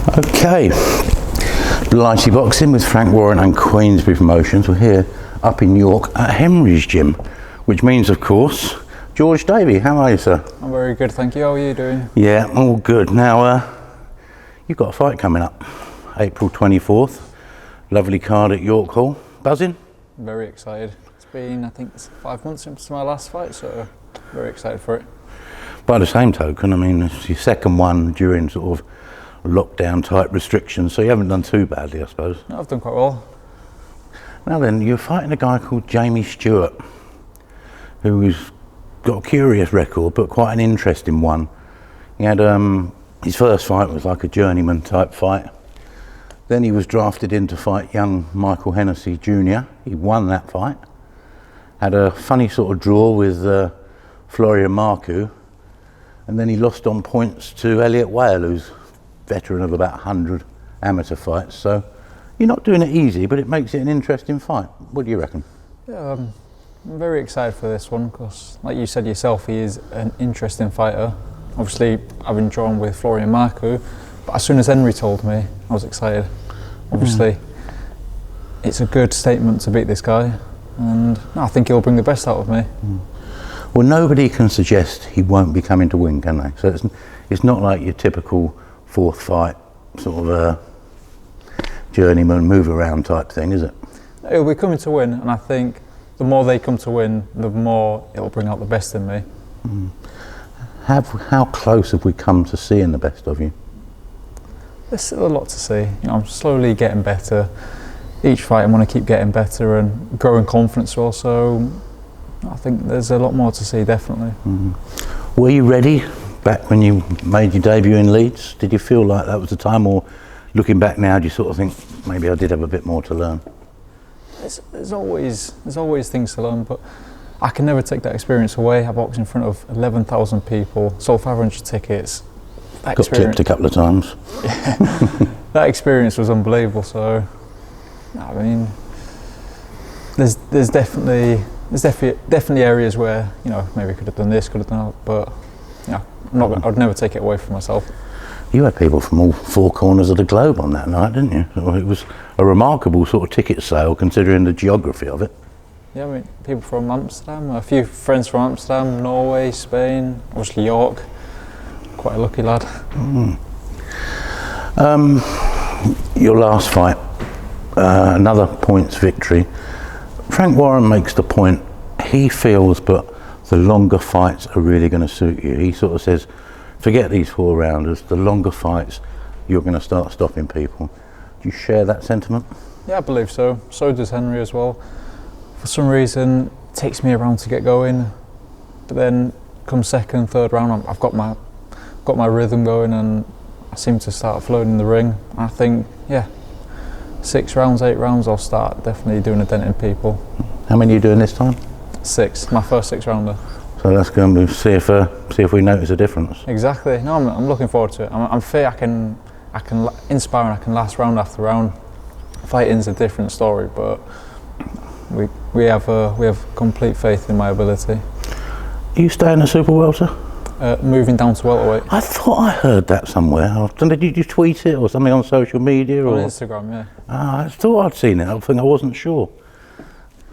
Okay, Blighty Boxing with Frank Warren and Queensbury Promotions. We're here up in York at Henry's Gym, which means, of course, George Davey. How are you, sir? I'm very good, thank you. How are you doing? Yeah, all good. Now, you've got a fight coming up, April 24th. Lovely card at York Hall. Buzzing? Very excited. It's been, I think, 5 months since my last fight, so very excited for it. By the same token, I mean, it's your second one during sort of lockdown type restrictions, so you haven't done too badly, I suppose. No, I've done quite well. Now then, you're fighting a guy called Jamie Stewart, who's got a curious record, but quite an interesting one. He had his first fight was like a journeyman type fight. Then he was drafted in to fight young Michael Hennessy Jr. He won that fight. Had a funny sort of draw with Florian Marku, and then he lost on points to Elliot Whale, who's veteran of about 100 amateur fights. So you're not doing it easy, but it makes it an interesting fight. What do you reckon? Yeah, I'm very excited for this one because, like you said yourself, he is an interesting fighter. Obviously, I've been drawn with Florian Marku, but as soon as Henry told me, I was excited. Obviously, it's a good statement to beat this guy, and I think he'll bring the best out of me. Well, nobody can suggest he won't be coming to win, can they? So it's not like your typical fourth fight, sort of a journeyman move around type thing, is it? He'll be coming to win, and I think the more they come to win, the more it'll bring out the best in me. How close have we come to seeing the best of you? There's still a lot to see. I'm slowly getting better. Each fight I want to keep getting better and growing confidence also. I think there's a lot more to see, definitely. Were you ready back when you made your debut in Leeds? Did you feel like that was the time, or looking back now, do you sort of think maybe I did have a bit more to learn? There's always things to learn, but I can never take that experience away. I boxed in front of 11,000 people, sold 500 tickets. Got tipped a couple of times. Yeah, that experience was unbelievable. So, I mean, there's definitely areas where maybe could have done this, could have done that, but I'd never take it away from myself. You had people from all four corners of the globe on that night, didn't you? It was a remarkable sort of ticket sale considering the geography of it. Yeah, I mean, people from Amsterdam, a few friends from Amsterdam, Norway, Spain, obviously York. Quite a lucky lad. Your last fight, another points victory. Frank Warren makes the point, he feels, but the longer fights are really going to suit you. He sort of says, forget these 4 rounders, the longer fights, you're going to start stopping people. Do you share that sentiment? Yeah, I believe so. So does Henry as well. For some reason, it takes me around to get going, but then come second, third round, I've got my rhythm going and I seem to start floating in the ring. I think, 6 rounds, 8 rounds, I'll start definitely doing a dent in people. How many are you doing this time? 6, my first 6 rounder. So that's going to see if we notice a difference. Exactly. No, I'm looking forward to it. I'm fit. I can inspire and I can last round after round. Fighting's a different story, but we have complete faith in my ability. Are you staying at Super Welter? Moving down to welterweight. I thought I heard that somewhere. Did you tweet it or something on social media? On or Instagram, yeah. I thought I'd seen it. I wasn't sure.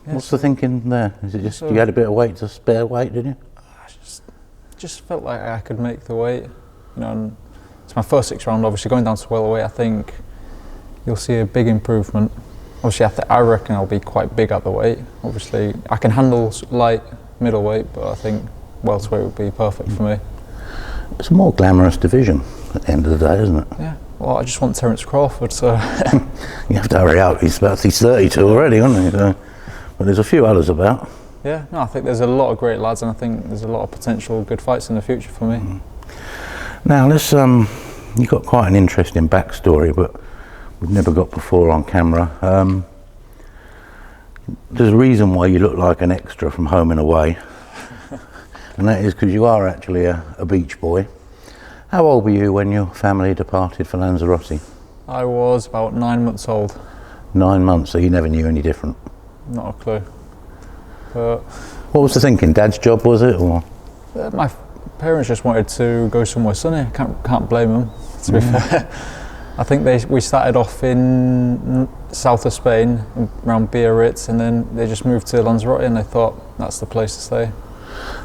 Yeah, What's the thinking there? Is it just you had a bit of weight to spare weight, did you? I just felt like I could make the weight. And it's my first 6 round. Obviously, going down to welterweight, I think you'll see a big improvement. Obviously, I reckon I'll be quite big at the weight. Obviously, I can handle light middleweight, but I think welterweight would be perfect for me. It's a more glamorous division at the end of the day, isn't it? Yeah. Well, I just want Terence Crawford, so. You have to hurry up. He's 32 already, isn't he? So, but there's a few others about. Yeah. No, I think there's a lot of great lads, and I think there's a lot of potential good fights in the future for me. Now, let's. You've got quite an interesting backstory, but we've never got before on camera. There's a reason why you look like an extra from Home and Away. And that is because you are actually a beach boy. How old were you when your family departed for Lanzarote? I was about 9 months old. 9 months, so you never knew any different? Not a clue. But what was the thinking? Dad's job, was it? Or my parents just wanted to go somewhere sunny. Can't blame them, to be fair. I think we started off in south of Spain, around Biarritz, and then they just moved to Lanzarote, and they thought that's the place to stay.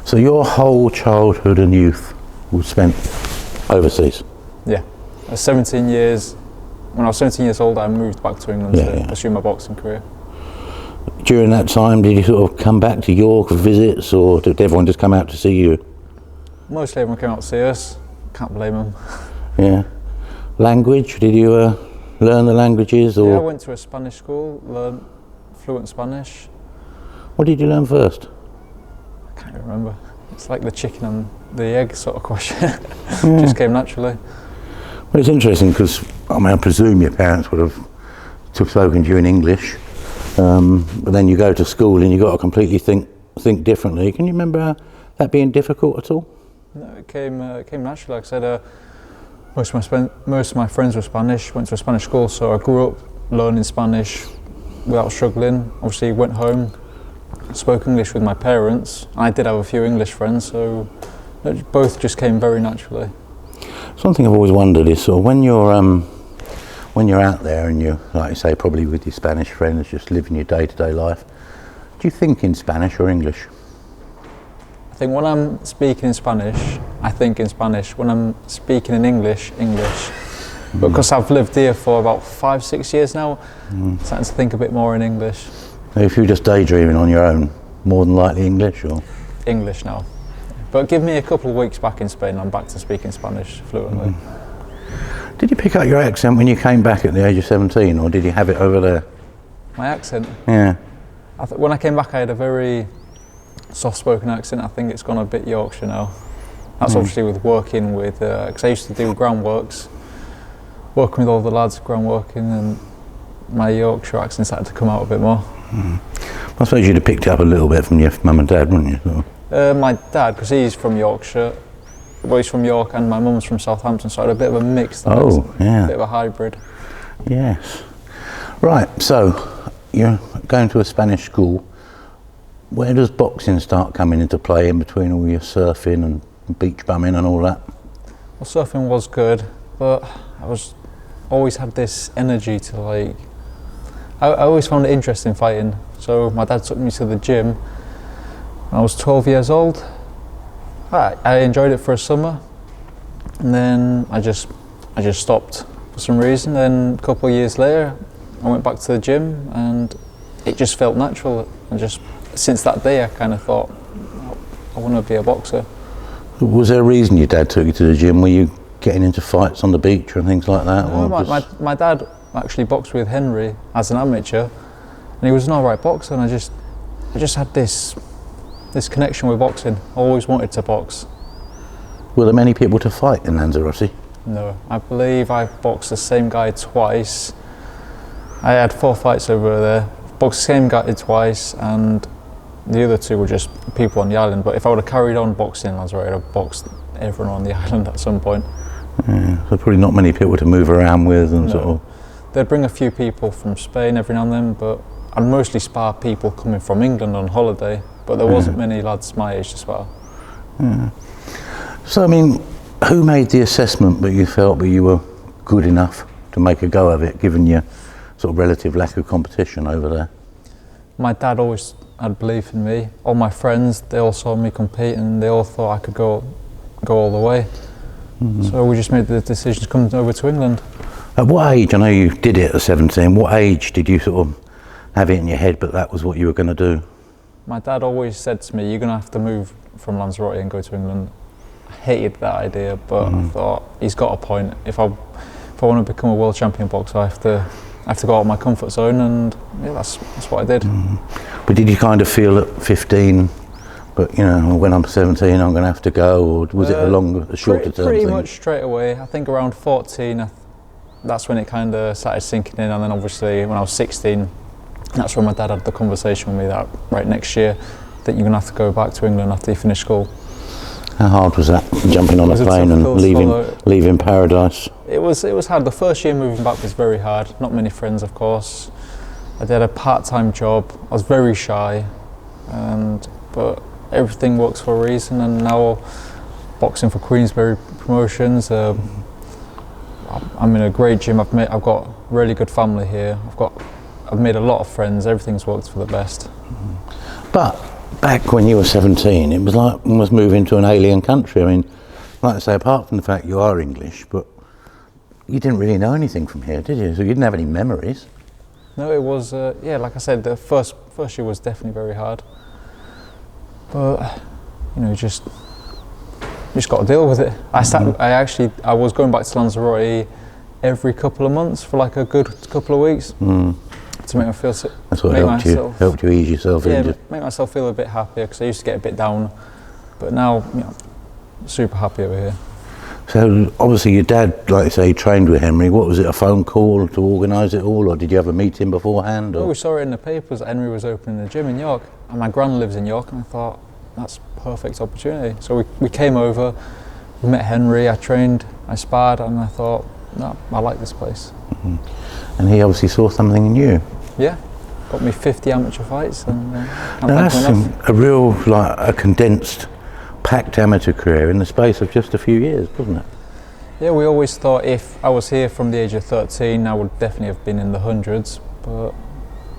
So your whole childhood and youth was spent overseas? Yeah. At 17 years, when I was 17 years old, I moved back to England to pursue my boxing career. During that time, did you sort of come back to York for visits, or did everyone just come out to see you? Mostly everyone came out to see us. Can't blame them. Yeah. Language? Did you learn the languages? Or? Yeah, I went to a Spanish school, learned fluent Spanish. What did you learn first? I can't even remember. It's like the chicken and the egg sort of question. Just came naturally. Well, it's interesting because, I mean, I presume your parents would have spoken to you in English, but then you go to school and you've got to completely think differently. Can you remember that being difficult at all? No, it came naturally. Like I said, most of my friends were Spanish, went to a Spanish school, so I grew up learning Spanish without struggling. Obviously went home, spoke English with my parents. I did have a few English friends, so both just came very naturally. Something I've always wondered is sort of when you're out there and you're, like you say, probably with your Spanish friends, just living your day-to-day life, do you think in Spanish or English? I think when I'm speaking in Spanish, I think in Spanish. When I'm speaking in English, English. Because I've lived here for about 5-6 years now, I'm starting to think a bit more in English. If you're just daydreaming on your own, more than likely English, or? English now. But give me a couple of weeks back in Spain, I'm back to speaking Spanish fluently. Did you pick up your accent when you came back at the age of 17, or did you have it over there? My accent? Yeah. When I came back, I had a very soft-spoken accent. I think it's gone a bit Yorkshire now. That's obviously with working with, because I used to do groundworks, working with all the lads groundworking, and my Yorkshire accent started to come out a bit more. I suppose you'd have picked it up a little bit from your mum and dad, wouldn't you? My dad, because he's from Yorkshire, well, he's from York, and my mum's from Southampton, so I had a bit of a mix. Oh, yeah. A bit of a hybrid. Yes. Right, so you're going to a Spanish school. Where does boxing start coming into play in between all your surfing and beach bumming and all that? Well, surfing was good, but I always had this energy to I always found it interesting fighting. So my dad took me to the gym when I was 12 years old. I enjoyed it for a summer, and then I just stopped for some reason. Then a couple of years later, I went back to the gym, and it just felt natural. Since that day, I kind of thought, I want to be a boxer. Was there a reason your dad took you to the gym? Were you getting into fights on the beach or things like that? No, my dad actually boxed with Henry as an amateur, and he was an alright boxer, and I just had this connection with boxing. I always wanted to box. Were there many people to fight in Lanzarote? No, I believe I boxed the same guy twice. I had 4 fights over there, boxed the same guy twice, and the other 2 were just people on the island. But if I would have carried on boxing in Lanzarote, I'd have boxed everyone on the island at some point. Yeah, so probably not many people to move around with and sort of. They'd bring a few people from Spain every now and then, but I'd mostly spar people coming from England on holiday. But there wasn't many lads my age to spar. Yeah. So I mean, who made the assessment that you felt that you were good enough to make a go of it, given your sort of relative lack of competition over there? My dad always had belief in me. All my friends, they all saw me compete, and they all thought I could go all the way. So we just made the decision to come over to England. At what age, I know you did it at 17, what age did you sort of have it in your head, but that was what you were going to do? My dad always said to me, you're going to have to move from Lanzarote and go to England. I hated that idea, but I thought, he's got a point. If I want to become a world champion boxer, I have to go out of my comfort zone, and yeah, that's what I did. But did you kind of feel at 15, but you know, when I'm 17 I'm going to have to go, or was it a shorter term Pretty thing? much straight away. I think around 14, that's when it kind of started sinking in, and then obviously when I was 16, that's when my dad had the conversation with me that right next year that you're going to have to go back to England after you finish school. How hard was that, jumping on a plane and leaving paradise? It was hard. The first year moving back was very hard. Not many friends, of course. I did a part-time job. I was very shy, but everything works for a reason. And now, boxing for Queensberry Promotions, I'm I'm in a great gym. I've got a really good family here. I've made a lot of friends. Everything's worked for the best. But back when you were 17, it was like almost moving to an alien country. I mean, like I say, apart from the fact you are English, but you didn't really know anything from here, did you? So you didn't have any memories. No, it was, yeah, like I said, the first year was definitely very hard. But, you know, just got to deal with it. I was going back to Lanzarote every couple of months for like a good couple of weeks to make me feel. That's what helped you ease yourself in. Yeah, make myself feel a bit happier, because I used to get a bit down, but now, you know, super happy over here. So obviously your dad, like you say, trained with Henry. What was it, a phone call to organise it all, or did you have a meeting beforehand? Or? Well, we saw it in the papers that Henry was opening a gym in York, and my gran lives in York, and I thought, that's a perfect opportunity. So we came over, we met Henry, I trained, I sparred, and I thought, no, I like this place. And he obviously saw something in you. Yeah, got me 50 amateur fights, and now that's a real, like, a condensed, packed amateur career in the space of just a few years, wasn't it? Yeah, we always thought if I was here from the age of 13, I would definitely have been in the hundreds, but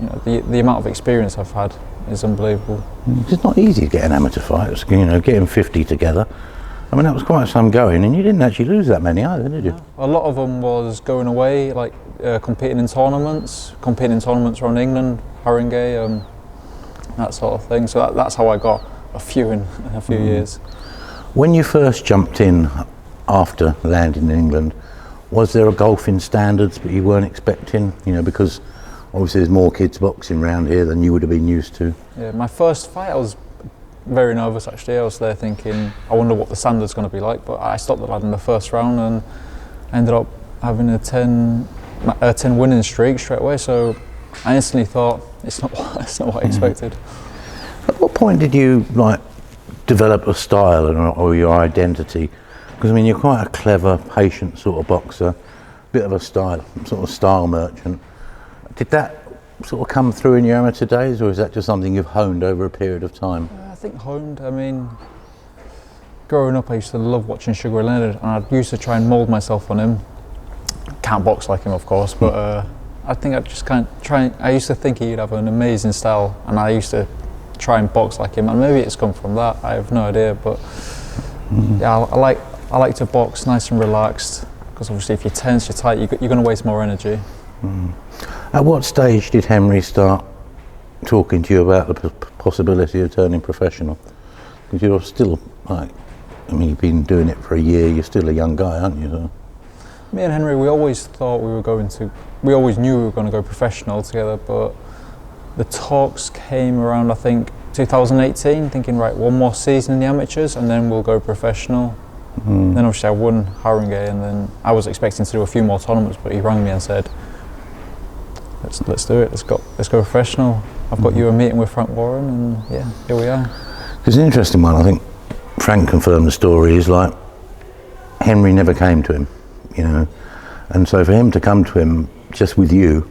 you know, the amount of experience I've had is unbelievable. It's not easy to get an amateur fight, you know, getting 50 together. I mean, that was quite some going, and you didn't actually lose that many either, did you? No. A lot of them was going away, like competing in tournaments around England, Haringey, that sort of thing. So that's how I got a few in a few years. When you first jumped in after landing in England, was there a golf in standards but you weren't expecting? You know, because obviously there's more kids boxing around here than you would have been used to. Yeah, my first fight I was very nervous actually. I was there thinking, I wonder what the standard's going to be like, but I stopped the lad in the first round and ended up having a 10 winning streak straight away. So I instantly thought, it's not what I expected. At what point did you like develop a style or your identity? Because I mean, you're quite a clever, patient sort of boxer, bit of a style merchant. Did that sort of come through in your amateur days, or is that just something you've honed over a period of time? I think honed. I mean, growing up, I used to love watching Sugar Ray Leonard, and I used to try and mould myself on him. Can't box like him, of course, but I think I just can't try. I used to think he'd have an amazing style, and I used to try and box like him, and maybe it's come from that. I have no idea, but yeah, I like to box nice and relaxed, because obviously if you're tense, you're tight, you're going to waste more energy. At what stage did Henry start talking to you about the possibility of turning professional? Because you're still, like, I mean, you've been doing it for a year, you're still a young guy, aren't you? So. Me and Henry, we always thought we always knew we were going to go professional together, but the talks came around, I think, 2018, thinking, right, one more season in the amateurs and then we'll go professional. Then obviously I won Haringey, and then I was expecting to do a few more tournaments, but he rang me and said, let's do it, let's go professional. I've got you a meeting with Frank Warren, and yeah, here we are. It's an interesting one. I think Frank confirmed the story. Is like Henry never came to him, you know, and so for him to come to him just with you,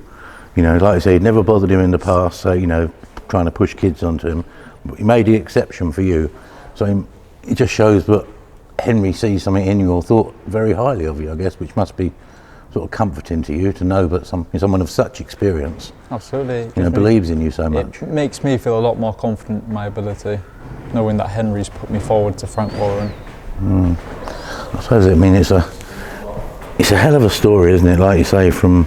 you know, like I say, he'd never bothered him in the past, so, you know, trying to push kids onto him, but he made the exception for you. So it just shows that Henry sees something in you, or thought very highly of you, I guess, which must be sort of comforting to you to know that someone of such experience, absolutely, you know, believes in you so much. It makes me feel a lot more confident in my ability, knowing that Henry's put me forward to Frank Warren. I suppose, I mean, it's a hell of a story, isn't it? Like you say, from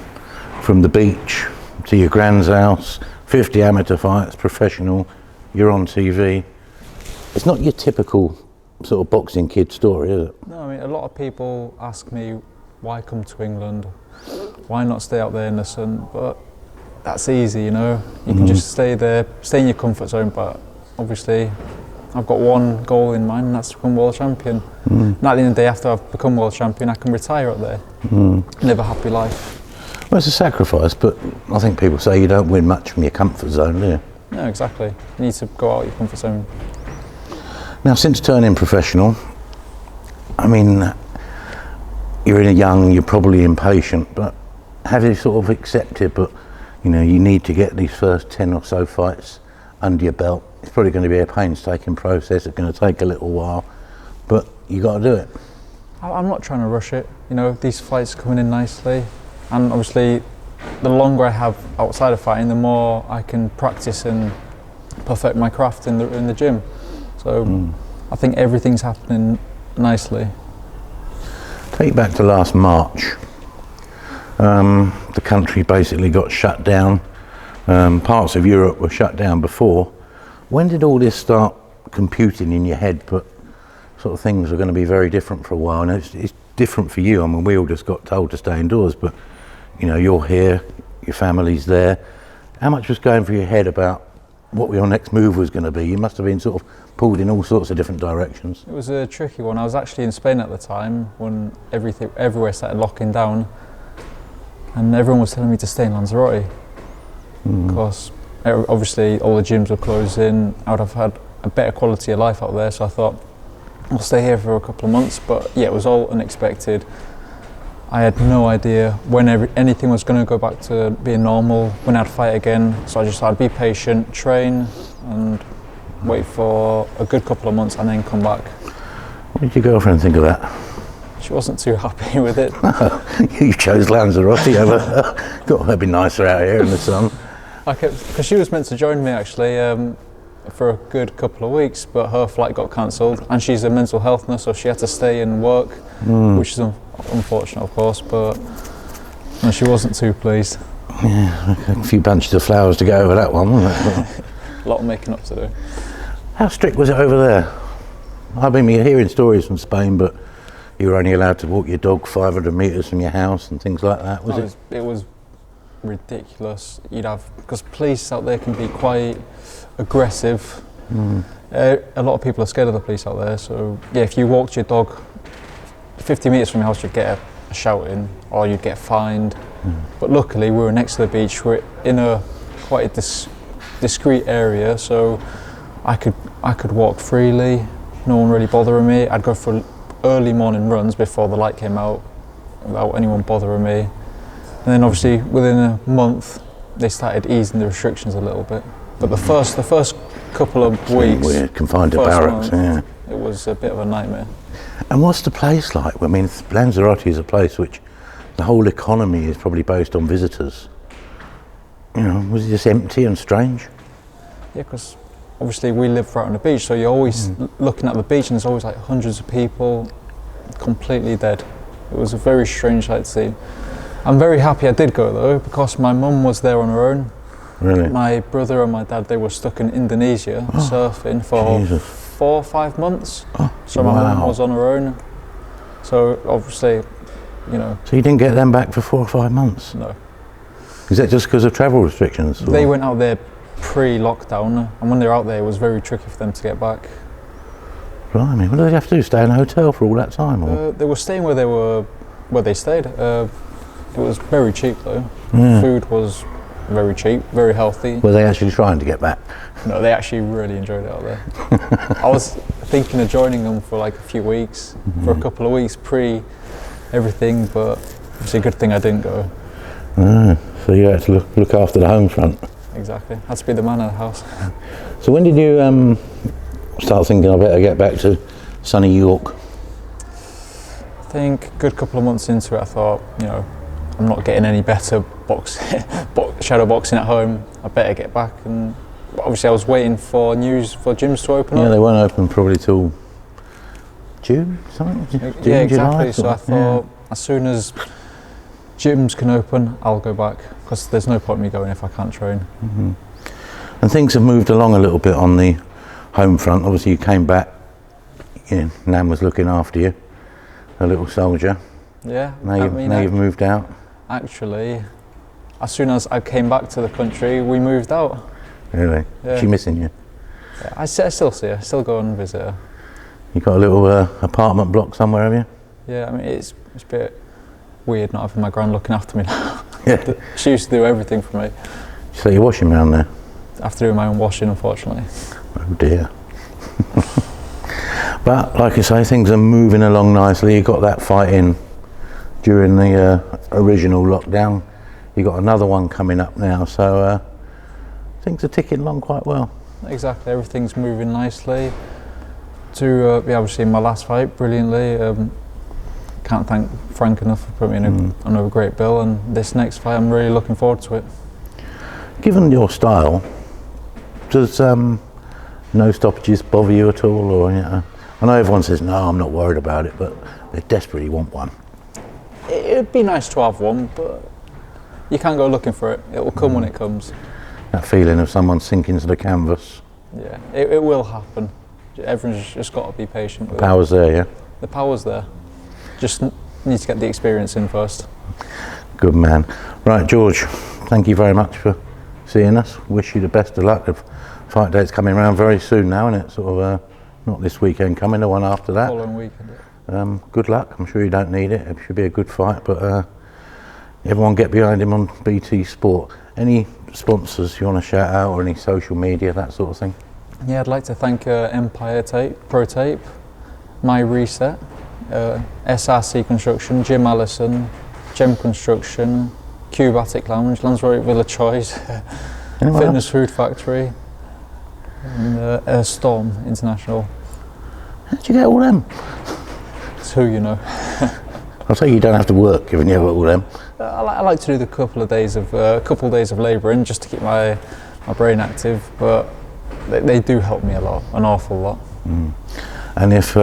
the beach to your grand's house, 50 amateur fights, professional, you're on TV. It's not your typical sort of boxing kid story, is it? No, I mean, a lot of people ask me, why come to England? Why not stay out there in the sun? But that's easy, you know. You can just stay there, stay in your comfort zone, but obviously I've got one goal in mind, and that's to become world champion. And at the end of the day, after I've become world champion, I can retire up there, live a happy life. Well, it's a sacrifice, but I think people say you don't win much from your comfort zone, do you? No, exactly. You need to go out of your comfort zone. Now, since turning professional, I mean, you're probably impatient, but have you sort of accepted, but you know, you need to get these first 10 or so fights under your belt. It's probably going to be a painstaking process, it's going to take a little while, but you got to do it. I'm not trying to rush it. You know, these fights are coming in nicely, and obviously, the longer I have outside of fighting, the more I can practice and perfect my craft in the gym. So I think everything's happening nicely. Take you back to last March. The country basically got shut down. Parts of Europe were shut down before. When did all this start computing in your head, but sort of things are going to be very different for a while? And it's different for you. I mean, we all just got told to stay indoors, but you know, you're here, your family's there. How much was going through your head about what your next move was going to be? You must have been sort of pulled in all sorts of different directions. It was a tricky one. I was actually in Spain at the time when everywhere started locking down, and everyone was telling me to stay in Lanzarote because obviously all the gyms were closing. I would have had a better quality of life out there, so I thought I'll stay here for a couple of months. But yeah, it was all unexpected. I had no idea when anything was going to go back to being normal, when I'd fight again. So I just thought I'd be patient, train, and wait for a good couple of months and then come back. What did your girlfriend think of that? She wasn't too happy with it. You chose Lanzarote over. God, it'd be nicer out here in the sun. Because she was meant to join me actually for a good couple of weeks, but her flight got cancelled, and she's a mental health nurse, so she had to stay and work, which is unfortunate, of course, but no, she wasn't too pleased. Yeah, a few bunches of flowers to go over that one, wasn't it? A lot of making up to do. How strict was it over there? I've been hearing stories from Spain, but you were only allowed to walk your dog 500 metres from your house and things like that, was it? It was ridiculous. You'd have, because police out there can be quite aggressive. A lot of people are scared of the police out there, so yeah, if you walked your dog 50 metres from your house, you'd get a shouting or you'd get fined. But luckily we were next to the beach, we're in a quite a discreet area, so I could walk freely, no one really bothering me. I'd go for early morning runs before the light came out without anyone bothering me. And then obviously within a month they started easing the restrictions a little bit. But the first couple of weeks, we're confined to barracks, month, it was a bit of a nightmare. And what's the place like? I mean, Lanzarote is a place which the whole economy is probably based on visitors. You know, was it just empty and strange? Yeah, because obviously we live right on the beach, so you're always looking at the beach and there's always like hundreds of people completely dead. It was a very strange sight to see. I'm very happy I did go though, because my mum was there on her own. Really? My brother and my dad, they were stuck in Indonesia surfing for 4 or 5 months. So my mum was on her own. So obviously, you know. So you didn't get them back for 4 or 5 months? No. Is that just because of travel restrictions? They went out there pre-lockdown, and when they were out there, it was very tricky for them to get back. Blimey, what did they have to do? Stay in a hotel for all that time? Or? They were staying where they stayed. It was very cheap though. Yeah. Food was very cheap, very healthy. Were they actually trying to get back? No, they actually really enjoyed it out there. I was thinking of joining them for like a few weeks, for a couple of weeks pre-everything, but it's a good thing I didn't go. So you had to look after the home front. Exactly, had to be the man of the house. So when did you start thinking I better get back to sunny York? I think a good couple of months into it, I thought, you know, I'm not getting any better shadow boxing at home. I better get back. And obviously, I was waiting for news for gyms to open up. Yeah, they won't open probably till June, something. June, yeah, exactly. July, so I thought, as soon as gyms can open, I'll go back, because there's no point in me going if I can't train. And things have moved along a little bit on the home front. Obviously, you came back. You know, Nan was looking after you, a little soldier. Yeah. Now you've moved out. Actually, as soon as I came back to the country, we moved out. Really? Yeah. Is she missing you? Yeah, I still see her. I still go and visit her. You got a little apartment block somewhere, have you? Yeah, I mean it's a bit weird not having my gran looking after me now. Yeah. She used to do everything for me. So you're washing around there? I have to do my own washing, unfortunately. Oh dear. But like I say, things are moving along nicely. You got that fight in during the original lockdown. You got another one coming up now, so things are ticking along quite well. Exactly, everything's moving nicely. To be able to see my last fight brilliantly. can't thank Frank enough for putting me in another great bill, and this next fight I'm really looking forward to it. Given your style, does no stoppages bother you at all, or I know everyone says no, I'm not worried about it, but they desperately want one. It'd be nice to have one, but you can't go looking for it. It will come when it comes. That feeling of someone sinking to the canvas. Yeah, it will happen. Everyone's just got to be patient. The power's there, yeah? The power's there. Just need to get the experience in first. Good man. Right, George, thank you very much for seeing us. Wish you the best of luck. The fight date's coming around very soon now, isn't it? Sort of, not this weekend coming, the one after that. Following weekend. Good luck. I'm sure you don't need it. It should be a good fight, but everyone get behind him on BT Sport. Any sponsors you want to shout out, or any social media, that sort of thing? Yeah, I'd like to thank Empire Tape, Pro Tape, My Reset, SRC Construction, Jim Allison, Gem Construction, Cubatic Lounge, Lanzarote Villa Choice, Fitness Food Factory, and Storm International. How'd you get all them? It's who you know. I'll say you don't have to work given you have all them. I like to do the couple of days of labouring just to keep my brain active, but they do help me a lot, an awful lot. And if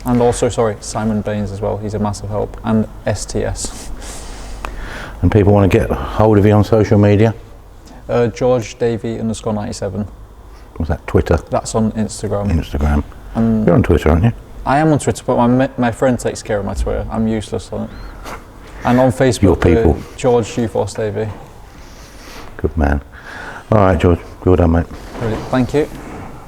and also, Simon Baines as well. He's a massive help, and STS. And people want to get hold of you on social media? George Davey _97. What's that? Twitter? That's on Instagram. Instagram. You're on Twitter, aren't you? I am on Twitter, but my friend takes care of my Twitter. I'm useless on it. And on Facebook, Your people. George G-Force Davey. Good man. All right, George. Well done, mate. Brilliant. Thank you.